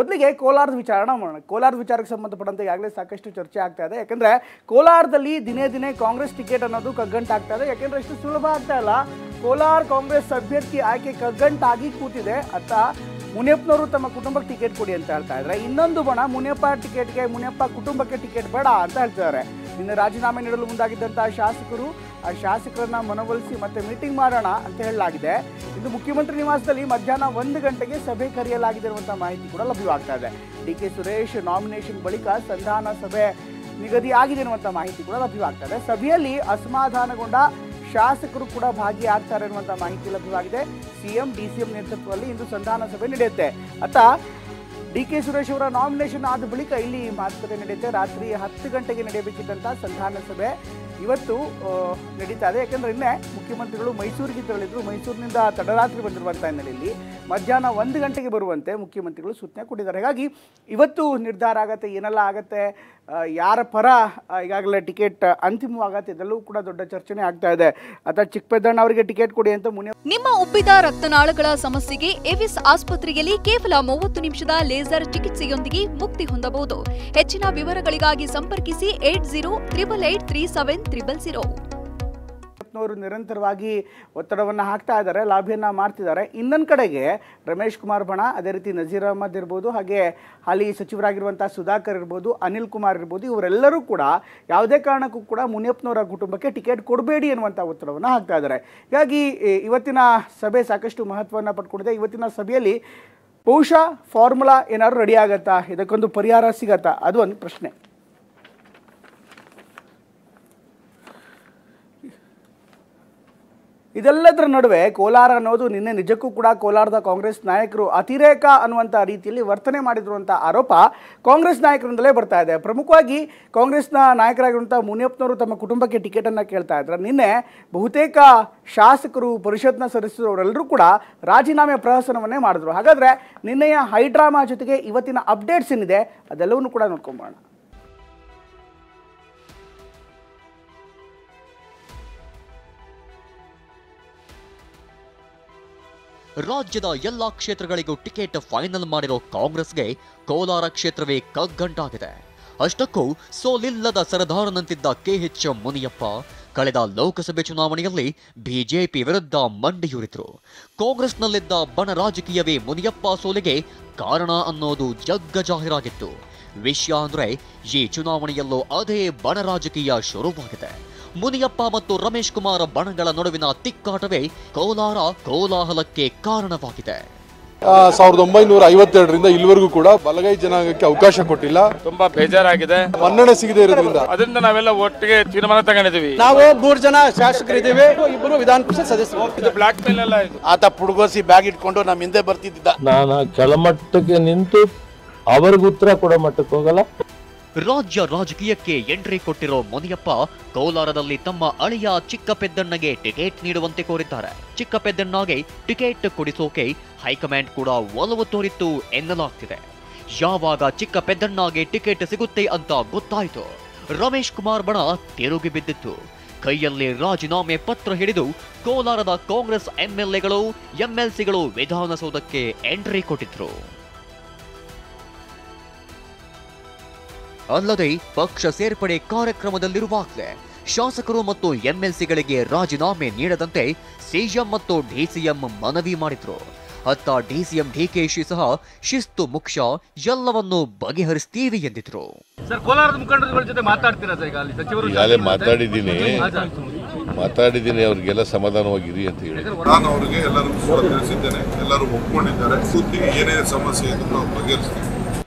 ಮೊದಲಿಗೆ ಕೋಲಾರದ ವಿಚಾರಣೆ ಮಾಡೋಣ. ಕೋಲಾರದ ವಿಚಾರಕ್ಕೆ ಸಂಬಂಧಪಟ್ಟಂತೆ ಈಗಾಗಲೇ ಸಾಕಷ್ಟು ಚರ್ಚೆ ಆಗ್ತಾ ಇದೆ. ಯಾಕಂದರೆ ಕೋಲಾರದಲ್ಲಿ ದಿನೇ ದಿನೇ ಕಾಂಗ್ರೆಸ್ ಟಿಕೆಟ್ ಅನ್ನೋದು ಕಗ್ಗಂಟಾಗ್ತಾ ಇದೆ. ಯಾಕೆಂದರೆ ಅಷ್ಟು ಸುಲಭ ಆಗ್ತಾ ಇಲ್ಲ. ಕೋಲಾರ ಕಾಂಗ್ರೆಸ್ ಅಭ್ಯರ್ಥಿ ಆಯ್ಕೆ ಕಗ್ಗಂಟಾಗಿ ಕೂತಿದೆ. ಅತ್ತ ಮುನಿಯಪ್ಪನವರು ತಮ್ಮ ಕುಟುಂಬಕ್ಕೆ ಟಿಕೆಟ್ ಕೊಡಿ ಅಂತ ಹೇಳ್ತಾ ಇದ್ದಾರೆ. ಇನ್ನೊಂದು ಬಣ ಮುನಿಯಪ್ಪ ಕುಟುಂಬಕ್ಕೆ ಟಿಕೆಟ್ ಬೇಡ ಅಂತ ಹೇಳ್ತಿದ್ದಾರೆ. ಇನ್ನು ರಾಜೀನಾಮೆ ನೀಡಲು ಮುಂದಾಗಿದ್ದಂಥ ಶಾಸಕರು ಆ ಶಾಸಕರನ್ನ ಮನವೊಲಿಸಿ ಮತ್ತೆ ಮೀಟಿಂಗ್ ಮಾಡೋಣ ಅಂತ ಹೇಳಲಾಗಿದೆ. ಇಂದು ಮುಖ್ಯಮಂತ್ರಿ ನಿವಾಸದಲ್ಲಿ ಮಧ್ಯಾಹ್ನ 1 ಗಂಟೆಗೆ ಸಭೆ ಕರೆಯಲಾಗಿದೆ ಇರುವಂಥ ಮಾಹಿತಿ ಕೂಡ ಲಭ್ಯವಾಗ್ತಾ ಇದೆ. ಡಿ.ಕೆ. ಸುರೇಶ್ ನಾಮಿನೇಷನ್ ಬಳಿಕ ಸಂಧಾನ ಸಭೆ ನಿಗದಿ ಆಗಿದೆ ಎನ್ನುವಂಥ ಮಾಹಿತಿ ಕೂಡ ಲಭ್ಯವಾಗ್ತಾ ಇದೆ. ಸಭೆಯಲ್ಲಿ ಅಸಮಾಧಾನಗೊಂಡ ಶಾಸಕರು ಕೂಡ ಭಾಗಿಯಾಗ್ತಾರೆ ಎನ್ನುವಂಥ ಮಾಹಿತಿ ಲಭ್ಯವಾಗಿದೆ. ಸಿಎಂ ಡಿಸಿಎಂ ನೇತೃತ್ವದಲ್ಲಿ ಇಂದು ಸಂಧಾನ ಸಭೆ ನಡೆಯುತ್ತೆ. ಅತ್ತ ಡಿ.ಕೆ. ಸುರೇಶ್ ಅವರ ನಾಮಿನೇಷನ್ ಆದ ಬಳಿಕ ಇಲ್ಲಿ ಮಾತುಕತೆ ನಡೆಯುತ್ತೆ. ರಾತ್ರಿ 10 ಗಂಟೆಗೆ ನಡೆಯಬೇಕಿದ್ದಂಥ ಸಂಧಾನ ಸಭೆ ಇವತ್ತು ನಡೀತಾ ಇದೆ. ಯಾಕೆಂದರೆ ನಿನ್ನೆ ಮುಖ್ಯಮಂತ್ರಿಗಳು ಮೈಸೂರಿಗೆ ತೆರಳಿದ್ರು. ಮೈಸೂರಿನಿಂದ ತಡರಾತ್ರಿ ಬಂದಿರುವಂಥ ಹಿನ್ನೆಲೆಯಲ್ಲಿ ಮಧ್ಯಾಹ್ನ 1 ಗಂಟೆಗೆ ಬರುವಂತೆ ಮುಖ್ಯಮಂತ್ರಿಗಳು ಸೂಚನೆ ಕೊಟ್ಟಿದ್ದಾರೆ. ಹಾಗಾಗಿ ಇವತ್ತು ನಿರ್ಧಾರ ಆಗತ್ತೆ, ಏನೆಲ್ಲ ಆಗತ್ತೆ, ಯಾರ ಪರ ಈಗಾಗಲೇ ಟಿಕೆಟ್ ಅಂತಿಮವಾಗತ್ತೆ, ಇದೆಲ್ಲವೂ ಕೂಡ ದೊಡ್ಡ ಚರ್ಚೆನೇ ಆಗ್ತಾ ಇದೆ. ಅಥವಾ ಚಿಕ್ಕಪೆದ್ದಣ್ಣ ಅವರಿಗೆ ಟಿಕೆಟ್ ಕೊಡಿ ಅಂತ ನಿಮ್ಮ ಉಬ್ಬಿದ ರಕ್ತನಾಳಗಳ ಸಮಸ್ಯೆಗೆ ಎವಿಸ್ ಆಸ್ಪತ್ರೆಯಲ್ಲಿ ಕೇವಲ 30 ನಿಮಿಷದ ಲೇಸರ್ ಚಿಕಿತ್ಸೆಯೊಂದಿಗೆ ಮುಕ್ತಿ ಹೊಂದಬಹುದು. ಹೆಚ್ಚಿನ ವಿವರಗಳಿಗಾಗಿ ಸಂಪರ್ಕಿಸಿ 8088837300. ಅವರು ನಿರಂತರವಾಗಿ ಒತ್ತಡವನ್ನು ಹಾಕ್ತಾ ಇದ್ದಾರೆ, ಲಾಭಿಯನ್ನು ಮಾಡ್ತಿದ್ದಾರೆ. ಇನ್ನೊಂದು ಕಡೆಗೆ ರಮೇಶ್ ಕುಮಾರ್ ಬಣ, ಅದೇ ರೀತಿ ನಜೀರ್ ಅಹಮದ್ ಇರ್ಬೋದು, ಹಾಗೆ ಹಾಲಿ ಸಚಿವರಾಗಿರುವಂಥ ಸುಧಾಕರ್ ಇರ್ಬೋದು, ಅನಿಲ್ ಕುಮಾರ್ ಇರ್ಬೋದು, ಇವರೆಲ್ಲರೂ ಕೂಡ ಯಾವುದೇ ಕಾರಣಕ್ಕೂ ಕೂಡ ಮುನಿಯಪ್ಪನವರ ಕುಟುಂಬಕ್ಕೆ ಟಿಕೆಟ್ ಕೊಡಬೇಡಿ ಎನ್ನುವಂಥ ಒತ್ತಡವನ್ನು ಹಾಕ್ತಾ ಇದ್ದಾರೆ. ಹೀಗಾಗಿ ಇವತ್ತಿನ ಸಭೆ ಸಾಕಷ್ಟು ಮಹತ್ವವನ್ನು ಪಡ್ಕೊಂಡಿದೆ. ಇವತ್ತಿನ ಸಭೆಯಲ್ಲಿ ಬಹುಶಃ ಫಾರ್ಮುಲಾ ಏನಾದ್ರು ರೆಡಿ ಆಗತ್ತಾ, ಇದಕ್ಕೊಂದು ಪರಿಹಾರ ಸಿಗತ್ತಾ, ಅದು ಒಂದು ಪ್ರಶ್ನೆ. ಇದೆಲ್ಲದರ ನಡುವೆ ಕೋಲಾರ ಅನ್ನೋದು ನಿನ್ನೆ ನಿಜಕ್ಕೂ ಕೂಡ ಕೋಲಾರದ ಕಾಂಗ್ರೆಸ್ ನಾಯಕರು ಅತಿರೇಕ ಅನ್ನುವಂಥ ರೀತಿಯಲ್ಲಿ ವರ್ತನೆ ಮಾಡಿದ್ರು ಅಂತ ಆರೋಪ ಕಾಂಗ್ರೆಸ್ ನಾಯಕರಿಂದಲೇ ಬರ್ತಾ ಇದೆ. ಪ್ರಮುಖವಾಗಿ ಕಾಂಗ್ರೆಸ್ನ ನಾಯಕರಾಗಿರುವಂಥ ಮುನಿಯಪ್ಪನವರು ತಮ್ಮ ಕುಟುಂಬಕ್ಕೆ ಟಿಕೆಟನ್ನು ಕೇಳ್ತಾ ಇದ್ದಾರೆ. ನಿನ್ನೆ ಬಹುತೇಕ ಶಾಸಕರು, ಪರಿಷತ್ನ ಸದಸ್ಯರು ಅವರೆಲ್ಲರೂ ಕೂಡ ರಾಜೀನಾಮೆ ಪ್ರಹಸನವನ್ನೇ ಮಾಡಿದ್ರು. ಹಾಗಾದರೆ ನಿನ್ನೆಯ ಹೈಡ್ರಾಮಾ ಜೊತೆಗೆ ಇವತ್ತಿನ ಅಪ್ಡೇಟ್ಸ್ ಏನಿದೆ ಅದೆಲ್ಲವನ್ನೂ ಕೂಡ ನೋಡ್ಕೊಂಬೋಣ. ರಾಜ್ಯದ ಎಲ್ಲಾ ಕ್ಷೇತ್ರಗಳಿಗೂ ಟಿಕೆಟ್ ಫೈನಲ್ ಮಾಡಿರೋ ಕಾಂಗ್ರೆಸ್ಗೆ ಕೋಲಾರ ಕ್ಷೇತ್ರವೇ ಕಗ್ಗಂಟಾಗಿದೆ. ಅಷ್ಟಕ್ಕೂ ಸೋಲಿಲ್ಲದ ಸರದಾರನಂತಿದ್ದ ಕೆಎಚ್ ಮುನಿಯಪ್ಪ ಕಳೆದ ಲೋಕಸಭೆ ಚುನಾವಣೆಯಲ್ಲಿ ಬಿಜೆಪಿ ವಿರುದ್ಧ ಮಂಡಿಯೂರಿದ್ರು. ಕಾಂಗ್ರೆಸ್ನಲ್ಲಿದ್ದ ಬಣ ರಾಜಕೀಯವೇ ಮುನಿಯಪ್ಪ ಸೋಲಿಗೆ ಕಾರಣ ಅನ್ನೋದು ಜಗ್ಗಜಾಹೀರಾಗಿತ್ತು. ವಿಷಯ ಅಂದ್ರೆ ಈ ಚುನಾವಣೆಯಲ್ಲೂ ಅದೇ ಬಣ ರಾಜಕೀಯ ಶುರುವಾಗಿದೆ. ಮುನಿಯಪ್ಪ ಮತ್ತು ರಮೇಶ್ ಕುಮಾರ್ ಬಣಗಳ ನಡುವಿನ ತಿಕ್ಕಾಟವೇ ಕೋಲಾರ ಕೋಲಾಹಲಕ್ಕೆ ಕಾರಣವಾಗಿದೆ. 1952ರಿಂದ ಇಲ್ಲಿವರೆಗೂ ಕೂಡ ಬಲಗೈ ಜನಾಂಗಕ್ಕೆ ಅವಕಾಶ ಕೊಟ್ಟಿಲ್ಲ. ತುಂಬಾ ಬೇಜಾರಾಗಿದೆ. ಮನ್ನಣೆ ಸಿಗದೆ ಇರೋದ್ರಿಂದ ಅದರಿಂದ ನಾವೆಲ್ಲ ಒಟ್ಟಿಗೆ ತೀರ್ಮಾನ ತಗೊಂಡಿದ್ದೀವಿ. ನಾವು 3 ಜನ ಶಾಸಕರಿದ್ದೀವಿ, 2 ವಿಧಾನ ಪರಿಷತ್ ಸದಸ್ಯರು. ಇದು ಬ್ಲಾಕ್ ಮೇಲ್ ಎಲ್ಲ ಇದು. ಆತ ಪುಡುಗೋಸಿ ಬ್ಯಾಗ್ ಇಟ್ಕೊಂಡು ನಮ್ಮ ಹಿಂದೆ ಬರ್ತಿದ್ದ. ನಾನು ಕೆಳಮಟ್ಟಕ್ಕೆ ನಿಂತು ಅವ್ರಿಗೆ ಉತ್ತರ ಕೊಡೋ ಮಟ್ಟಕ್ಕೆ ಹೋಗಲ್ಲ. ರಾಜ್ಯ ರಾಜಕೀಯಕ್ಕೆ ಎಂಟ್ರಿ ಕೊಟ್ಟಿರೋ ಮುನಿಯಪ್ಪ ಕೋಲಾರದಲ್ಲಿ ತಮ್ಮ ಅಳಿಯ ಚಿಕ್ಕಪೆದ್ದಣ್ಣಗೆ ಟಿಕೆಟ್ ನೀಡುವಂತೆ ಕೋರಿದ್ದಾರೆ. ಚಿಕ್ಕಪೆದ್ದಣ್ಣಗೆ ಟಿಕೆಟ್ ಕೊಡಿಸೋಕೆ ಹೈಕಮಾಂಡ್ ಕೂಡ ಒಲವು ತೋರಿತ್ತು ಎನ್ನಲಾಗ್ತಿದೆ. ಯಾವಾಗ ಚಿಕ್ಕಪೆದ್ದಣ್ಣಗೆ ಟಿಕೆಟ್ ಸಿಗುತ್ತೆ ಅಂತ ಗೊತ್ತಾಯಿತು, ರಮೇಶ್ ಕುಮಾರ್ ಬಣ ತಿರುಗಿ ಬಿದ್ದಿತ್ತು. ಕೈಯಲ್ಲಿ ರಾಜೀನಾಮೆ ಪತ್ರ ಹಿಡಿದು ಕೋಲಾರದ ಕಾಂಗ್ರೆಸ್ ಎಂಎಲ್ಎಗಳು, ಎಂಎಲ್ಸಿಗಳು ವಿಧಾನಸೌಧಕ್ಕೆ ಎಂಟ್ರಿ ಕೊಟ್ಟಿದ್ರು. ಅಲ್ಲದೆ ಪಕ್ಷ ಸೇರ್ಪಡೆ ಕಾರ್ಯಕ್ರಮದಲ್ಲಿರುವಾಗಲೇ ಶಾಸಕರು ಮತ್ತು ಎಂಎಲ್ಸಿಗಳಿಗೆ ರಾಜೀನಾಮೆ ನೀಡದಂತೆ ಸಿಎಂ ಮತ್ತು ಡಿಸಿಎಂ ಮನವಿ ಮಾಡಿದ್ರು. ಅತ್ತ ಡಿಸಿಎಂ ಡಿಕೆಶಿ ಸಹ ಶಿಸ್ತು ಮುಖ್ಯ, ಎಲ್ಲವನ್ನೂ ಬಗೆಹರಿಸ್ತೀವಿ ಎಂದಿದ್ರು. ಸರ್, ಕೋಲಾರದ ಮುಖಂಡರುಗಳ ಜೊತೆ ಮಾತಾಡ್ತೀರಾ ಸರ್? ಈಗ ಅಲ್ಲಿ ಸಚಿವರು ಮಾತಾಡಿದ್ದೀನಿ, ಅವ್ರಿಗೆಲ್ಲ ಸಮಾಧಾನವಾಗಿರಿ ಅಂತ ಹೇಳಿ ನಾನು ಅವರಿಗೆ ಎಲ್ಲರಿಗೂ ಕೂಡ ತಿಳಿಸಿದ್ದೇನೆ. ಎಲ್ಲರೂ ಒಪ್ಕೊಂಡಿದ್ದಾರೆ. ಸುದ್ದಿಗೆ ಏನೇ ಸಮಸ್ಯೆ ಇದ್ರೂ ನಾವು ಬಗೆಹರಿಸ್ತೀವಿ.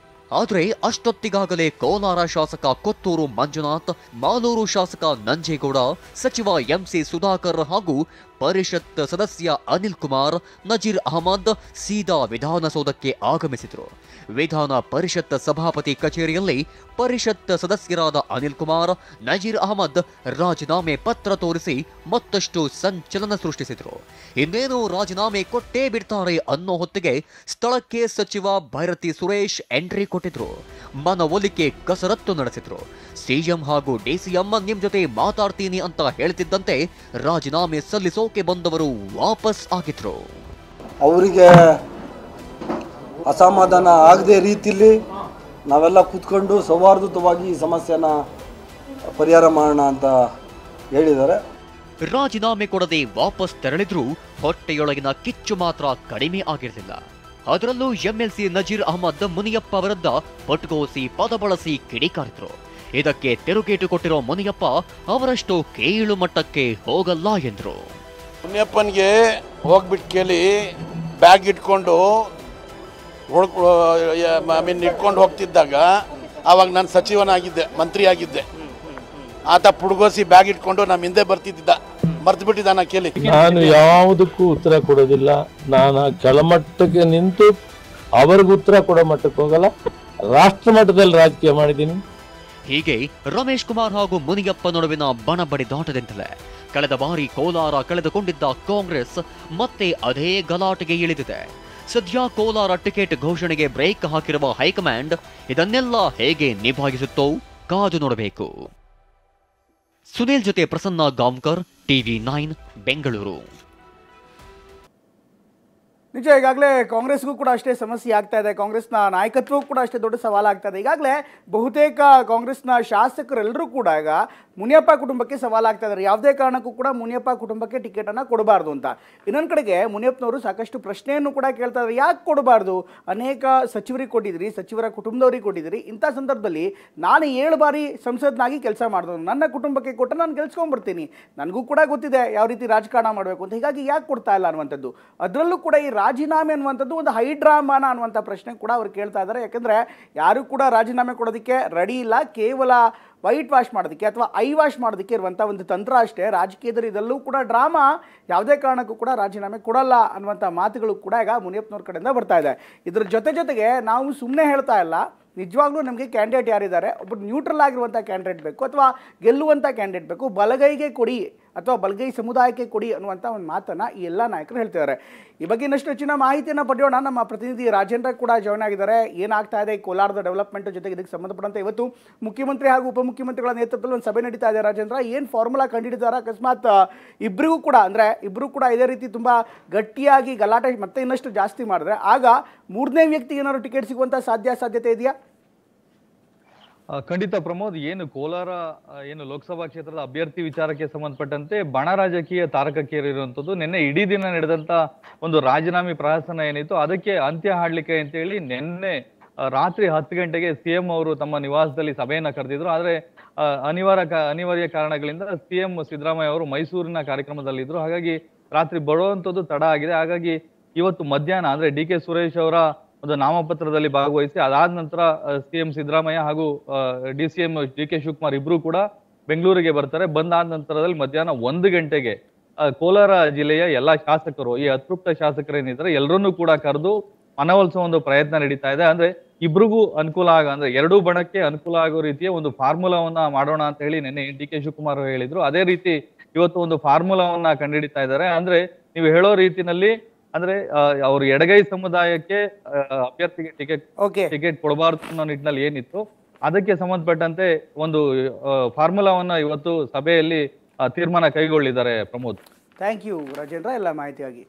ಆದರೆ ಅಷ್ಟೊತ್ತಿಗಾಗಲೇ ಕೋಲಾರ ಶಾಸಕ ಕೊತ್ತೂರು ಮಂಜುನಾಥ್, ಮಾಲೂರು ಶಾಸಕ ನಂಜೇಗೌಡ, ಸಚಿವ ಎಂಸಿ ಸುಧಾಕರ್ ಹಾಗೂ ಪರಿಷತ್ ಸದಸ್ಯ ಅನಿಲ್ ಕುಮಾರ್, ನಜೀರ್ ಅಹಮದ್ ಸೀದಾ ವಿಧಾನಸೌಧಕ್ಕೆ ಆಗಮಿಸಿದರು. ವಿಧಾನ ಪರಿಷತ್ ಸಭಾಪತಿ ಕಚೇರಿಯಲ್ಲಿ ಪರಿಷತ್ ಸದಸ್ಯರಾದ ಅನಿಲ್ ಕುಮಾರ್, ನಜೀರ್ ಅಹಮದ್ ರಾಜೀನಾಮೆ ಪತ್ರ ತೋರಿಸಿ ಮತ್ತಷ್ಟು ಸಂಚಲನ ಸೃಷ್ಟಿಸಿದರು. ಇನ್ನೇನು ರಾಜೀನಾಮೆ ಕೊಟ್ಟೇ ಬಿಡ್ತಾರೆ ಅನ್ನೋ ಹೊತ್ತಿಗೆ ಸ್ಥಳಕ್ಕೆ ಸಚಿವ ಭೈರತಿ ಸುರೇಶ್ ಎಂಟ್ರಿ ಕೊಟ್ಟಿದ್ರು. ಮನವೊಲಿಕೆ ಕಸರತ್ತು ನಡೆಸಿದ್ರು. ಸಿಎಂ ಹಾಗೂ ಡಿಸಿಎಂ ನಿಮ್ ಜೊತೆ ಮಾತಾಡ್ತೀನಿ ಅಂತ ಹೇಳ್ತಿದ್ದಂತೆ ರಾಜೀನಾಮೆ ಸಲ್ಲಿಸೋಕೆ ಬಂದವರು ವಾಪಸ್ ಆಗಿದ್ರು. ಅವರಿಗೆ ಅಸಮಾಧಾನ ಆಗದೆ ರೀತಿಯಲ್ಲಿ ನಾವೆಲ್ಲ ಕೂತ್ಕೊಂಡು ಸೌಹಾರ್ದಯುತವಾಗಿ ಈ ಸಮಸ್ಯೆನ ಪರಿಹಾರ ಮಾಡೋಣ ಅಂತ ಹೇಳಿದ್ದಾರೆ. ರಾಜೀನಾಮೆ ಕೊಡದೆ ವಾಪಸ್ ತೆರಳಿದ್ರೂ ಹೊಟ್ಟೆಯೊಳಗಿನ ಕಿಚ್ಚು ಮಾತ್ರ ಕಡಿಮೆ ಆಗಿರಲಿಲ್ಲ. ಅದರಲ್ಲೂ ಎಂಎಲ್ಸಿ ನಜೀರ್ ಅಹಮದ್ ಮುನಿಯಪ್ಪ ವಿರುದ್ಧ ಪಟ್ಗೋಸಿ ಪದ ಬಳಸಿ ಕಿಡಿಕಾರಿದ್ರು. ಇದಕ್ಕೆ ತಿರುಗೇಟು ಕೊಟ್ಟಿರೋ ಮುನಿಯಪ್ಪ ಅವರಷ್ಟು ಕೀಳು ಮಟ್ಟಕ್ಕೆ ಹೋಗಲ್ಲ ಎಂದ್ರು. ಮುನಿಯಪ್ಪನಿಗೆ ಹೋಗ್ಬಿಟ್ಟು ಕೇಳಿ ಬ್ಯಾಗ್ ಇಟ್ಕೊಂಡು ಇಟ್ಕೊಂಡು ಹೋಗ್ತಿದ್ದಾಗ ಆವಾಗ ನಾನು ಸಚಿವನಾಗಿದ್ದೆ, ಮಂತ್ರಿ ಆಗಿದ್ದೆ. ಆತ ಪುಡ್ಗೋಸಿ ಬ್ಯಾಗ್ ಇಟ್ಕೊಂಡು ನಮ್ಮ ಹಿಂದೆ ಬರ್ತಿದ್ದ, ಮರ್ತು ಬಿಟ್ಟಿದ್ದಾನ ಕೇಳಿ. ನಾನು ಯಾವುದಕ್ಕೂ ಉತ್ತರ ಕೊಡೋದಿಲ್ಲ. ನಾನು ಕೆಳಮಟ್ಟಕ್ಕೆ ನಿಂತು ಅವ್ರಿಗೂ ಉತ್ತರ ಕೊಡೋ ಮಟ್ಟಕ್ಕೆ ಹೋಗಲ್ಲ. ರಾಷ್ಟ್ರ ಮಟ್ಟದಲ್ಲಿ ರಾಜಕೀಯ ಮಾಡಿದ್ದೀನಿ. ಹೀಗೆ ರಮೇಶ್ ಕುಮಾರ್ ಹಾಗೂ ಮುನಿಯಪ್ಪ ನಡುವಿನ ಬಣಬಡಿದಾಟದಿಂದಲೇ ಕಳೆದ ಬಾರಿ ಕೋಲಾರ ಕಳೆದುಕೊಂಡಿದ್ದ ಕಾಂಗ್ರೆಸ್ ಮತ್ತೆ ಅದೇ ಗಲಾಟೆಗೆ ಇಳಿದಿದೆ. ಸದ್ಯ ಕೋಲಾರ ಟಿಕೆಟ್ ಘೋಷಣೆಗೆ ಬ್ರೇಕ್ ಹಾಕಿರುವ ಹೈಕಮಾಂಡ್ ಇದನ್ನೆಲ್ಲ ಹೇಗೆ ನಿಭಾಯಿಸುತ್ತೋ ಕಾದು ನೋಡಬೇಕು. ಸುನೀಲ್ ಜೊತೆ ಪ್ರಸನ್ನ ಗಾಂವ್ಕರ್, TV9 ಬೆಂಗಳೂರು. ನಿಜ, ಈಗಾಗಲೇ ಕಾಂಗ್ರೆಸ್ಗೂ ಕೂಡ ಅಷ್ಟೇ ಸಮಸ್ಯೆ ಆಗ್ತಾ ಇದೆ. ಕಾಂಗ್ರೆಸ್ನ ನಾಯಕತ್ವಕ್ಕೂ ಕೂಡ ಅಷ್ಟೇ ದೊಡ್ಡ ಸವಾಲಾಗ್ತಾ ಇದೆ. ಈಗಾಗಲೇ ಬಹುತೇಕ ಕಾಂಗ್ರೆಸ್ನ ಶಾಸಕರೆಲ್ಲರೂ ಕೂಡ ಈಗ ಮುನಿಯಪ್ಪ ಕುಟುಂಬಕ್ಕೆ ಸವಾಲಾಗ್ತಾ ಇದ್ದಾರೆ. ಯಾವುದೇ ಕಾರಣಕ್ಕೂ ಕೂಡ ಮುನಿಯಪ್ಪ ಕುಟುಂಬಕ್ಕೆ ಟಿಕೆಟನ್ನು ಕೊಡಬಾರ್ದು ಅಂತ. ಇನ್ನೊಂದು ಕಡೆಗೆ ಮುನಿಯಪ್ಪನವರು ಸಾಕಷ್ಟು ಪ್ರಶ್ನೆಯನ್ನು ಕೂಡ ಕೇಳ್ತಾ ಇದ್ದಾರೆ. ಯಾಕೆ ಕೊಡಬಾರ್ದು? ಅನೇಕ ಸಚಿವರಿಗೆ ಕೊಟ್ಟಿದ್ದೀರಿ, ಸಚಿವರ ಕುಟುಂಬದವರಿಗೆ ಕೊಟ್ಟಿದ್ದೀರಿ. ಇಂಥ ಸಂದರ್ಭದಲ್ಲಿ ನಾನು 7 ಬಾರಿ ಸಂಸದನಾಗಿ ಕೆಲಸ ಮಾಡಿದವನು, ನನ್ನ ಕುಟುಂಬಕ್ಕೆ ಕೊಟ್ಟು ನಾನು ಗೆಲ್ಸ್ಕೊಂಡ್ಬರ್ತೀನಿ, ನನಗೂ ಕೂಡ ಗೊತ್ತಿದೆ ಯಾವ ರೀತಿ ರಾಜಕಾರಣ ಮಾಡಬೇಕು ಅಂತ. ಹೀಗಾಗಿ ಯಾಕೆ ಕೊಡ್ತಾ ಇಲ್ಲ ಅನ್ನುವಂಥದ್ದು. ಅದರಲ್ಲೂ ಕೂಡ ಈ ರಾಜೀನಾಮೆ ಅನ್ನುವಂಥದ್ದು ಒಂದು ಹೈಡ್ರಾಮಾನ ಅನ್ನುವಂಥ ಪ್ರಶ್ನೆ ಕೂಡ ಅವ್ರು ಕೇಳ್ತಾ ಇದ್ದಾರೆ. ಯಾಕಂದರೆ ಯಾರು ಕೂಡ ರಾಜೀನಾಮೆ ಕೊಡೋದಕ್ಕೆ ರೆಡಿ ಇಲ್ಲ. ಕೇವಲ ವೈಟ್ ವಾಶ್ ಮಾಡೋದಕ್ಕೆ ಅಥವಾ ಐ ವಾಶ್ ಮಾಡೋದಕ್ಕೆ ಇರುವಂಥ ಒಂದು ತಂತ್ರ ಅಷ್ಟೇ. ರಾಜಕೀಯದಲ್ಲಿ ಇದೆಲ್ಲೂ ಕೂಡ ಡ್ರಾಮಾ. ಯಾವುದೇ ಕಾರಣಕ್ಕೂ ಕೂಡ ರಾಜೀನಾಮೆ ಕೊಡಲ್ಲ ಅನ್ನುವಂಥ ಮಾತುಗಳು ಕೂಡ ಈಗ ಮುನಿಯಪ್ಪನವ್ರ ಕಡೆಯಿಂದ ಬರ್ತಾ ಇದೆ. ಇದ್ರ ಜೊತೆಗೆ ನಾವು ಸುಮ್ಮನೆ ಹೇಳ್ತಾ ಇಲ್ಲ, ನಿಜವಾಗ್ಲೂ ನಮಗೆ ಕ್ಯಾಂಡಿಡೇಟ್ ಯಾರಿದ್ದಾರೆ, ಒಬ್ಬರು ನ್ಯೂಟ್ರಲ್ ಆಗಿರುವಂಥ ಕ್ಯಾಂಡಿಡೇಟ್ ಬೇಕು ಅಥವಾ ಗೆಲ್ಲುವಂಥ ಕ್ಯಾಂಡಿಡೇಟ್ ಬೇಕು, ಬಲಗೈಗೆ ಕೊಡಿ ಅಥವಾ ಬಲಗೈ ಸಮುದಾಯಕ್ಕೆ ಕೊಡಿ ಅನ್ನುವಂಥ ಒಂದು ಮಾತನ್ನು ಈ ಎಲ್ಲ ನಾಯಕರು ಹೇಳ್ತಿದ್ದಾರೆ. ಈ ಬಗ್ಗೆ ಇನ್ನಷ್ಟು ಹೆಚ್ಚಿನ ಮಾಹಿತಿಯನ್ನು ಪಡೆಯೋಣ. ನಮ್ಮ ಪ್ರತಿನಿಧಿ ರಾಜೇಂದ್ರ ಕೂಡ ಜಾಯ್ನ್ ಆಗಿದ್ದಾರೆ. ಏನಾಗ್ತಾ ಇದೆ ಕೋಲಾರದ ಡೆವಲಪ್ಮೆಂಟ್ ಜೊತೆಗೆ ಇದಕ್ಕೆ ಸಂಬಂಧಪಟ್ಟಂತೆ ಇವತ್ತು ಮುಖ್ಯಮಂತ್ರಿ ಹಾಗೂ ಉಪಮುಖ್ಯಮಂತ್ರಿಗಳ ನೇತೃತ್ವದಲ್ಲಿ ಒಂದು ಸಭೆ ನಡೀತಾ ಇದೆ. ರಾಜೇಂದ್ರ, ಏನು ಫಾರ್ಮುಲಾ ಕಂಡುಹಿಡಿದಾರೆ? ಅಕಸ್ಮಾತ್ ಇಬ್ಬರಿಗೂ ಕೂಡ ಇದೇ ರೀತಿ ತುಂಬ ಗಟ್ಟಿಯಾಗಿ ಗಲಾಟೆ ಮತ್ತೆ ಇನ್ನಷ್ಟು ಜಾಸ್ತಿ ಮಾಡಿದ್ರೆ ಆಗ 3ನೇ ವ್ಯಕ್ತಿಗೆ ಏನಾದ್ರು ಟಿಕೆಟ್ ಸಿಗುವಂಥ ಸಾಧ್ಯತೆ ಇದೆಯಾ? ಖಂಡಿತ ಪ್ರಮೋದ್, ಏನು ಕೋಲಾರ ಲೋಕಸಭಾ ಕ್ಷೇತ್ರದ ಅಭ್ಯರ್ಥಿ ವಿಚಾರಕ್ಕೆ ಸಂಬಂಧಪಟ್ಟಂತೆ ಬಣ ರಾಜಕೀಯ ತಾರಕಕ್ಕೇರಿರುವಂತದ್ದು. ನಿನ್ನೆ ಇಡೀ ದಿನ ನಡೆದಂತ ಒಂದು ರಾಜೀನಾಮೆ ಪ್ರಹಸನ ಏನಿತ್ತು ಅದಕ್ಕೆ ಅಂತ್ಯ ಹಾಡ್ಲಿಕ್ಕೆ ಅಂತ ಹೇಳಿ ನಿನ್ನೆ ರಾತ್ರಿ 10 ಗಂಟೆಗೆ ಸಿಎಂ ಅವರು ತಮ್ಮ ನಿವಾಸದಲ್ಲಿ ಸಭೆಯನ್ನ ಕರೆದಿದ್ರು. ಆದ್ರೆ ಅನಿವಾರ್ಯ ಕಾರಣಗಳಿಂದ ಸಿಎಂ ಸಿದ್ದರಾಮಯ್ಯ ಅವರು ಮೈಸೂರಿನ ಕಾರ್ಯಕ್ರಮದಲ್ಲಿದ್ರು. ಹಾಗಾಗಿ ರಾತ್ರಿ ಬರುವಂತದ್ದು ತಡ ಆಗಿದೆ. ಹಾಗಾಗಿ ಇವತ್ತು ಮಧ್ಯಾಹ್ನ ಅಂದ್ರೆ ಡಿ ಕೆ ಸುರೇಶ್ ಅವರ ಒಂದು ನಾಮಪತ್ರದಲ್ಲಿ ಭಾಗವಹಿಸಿ ಅದಾದ ನಂತರ ಸಿಎಂ ಸಿದ್ದರಾಮಯ್ಯ ಹಾಗೂ DCM DK ಶಿವಕುಮಾರ್ ಇಬ್ರು ಕೂಡ ಬೆಂಗಳೂರಿಗೆ ಬರ್ತಾರೆ. ಬಂದಾದ ನಂತರದಲ್ಲಿ ಮಧ್ಯಾಹ್ನ 1 ಗಂಟೆಗೆ ಕೋಲಾರ ಜಿಲ್ಲೆಯ ಎಲ್ಲಾ ಶಾಸಕರು, ಈ ಅತೃಪ್ತ ಶಾಸಕರೇನಿದ್ದಾರೆ ಎಲ್ಲರನ್ನೂ ಕೂಡ ಕರೆದು ಮನವೊಲಿಸುವ ಒಂದು ಪ್ರಯತ್ನ ನಡೀತಾ ಇದೆ. ಅಂದ್ರೆ ಇಬ್ರಿಗೂ ಅನುಕೂಲ ಅಂದ್ರೆ ಎರಡೂ ಬಣಕ್ಕೆ ಅನುಕೂಲ ಆಗೋ ರೀತಿಯ ಒಂದು ಫಾರ್ಮುಲಾವನ್ನ ಮಾಡೋಣ ಅಂತ ಹೇಳಿ ನಿನ್ನೆ DK ಶಿವಕುಮಾರ್ ಹೇಳಿದ್ರು. ಅದೇ ರೀತಿ ಇವತ್ತು ಒಂದು ಫಾರ್ಮುಲಾವನ್ನ ಕಂಡುಹಿಡಿತಾ ಇದ್ದಾರೆ. ಅಂದ್ರೆ ನೀವು ಹೇಳೋ ರೀತಿನಲ್ಲಿ ಅಂದ್ರೆ ಅವ್ರ ಎಡಗೈ ಸಮುದಾಯಕ್ಕೆ ಅಭ್ಯರ್ಥಿಗೆ ಟಿಕೆಟ್ ಕೊಡಬಾರ್ದು ಅನ್ನೋ ನಿಟ್ಟಿನಲ್ಲಿ ಏನಿತ್ತು ಅದಕ್ಕೆ ಸಂಬಂಧಪಟ್ಟಂತೆ ಒಂದು ಫಾರ್ಮುಲಾವನ್ನ ಇವತ್ತು ಸಭೆಯಲ್ಲಿ ತೀರ್ಮಾನ ಕೈಗೊಳ್ಳಿದ್ದಾರೆ. ಪ್ರಮೋದ್, ಥ್ಯಾಂಕ್ ಯು ರಾಜೇಂದ್ರ ಎಲ್ಲ ಮಾಹಿತಿಯಾಗಿ.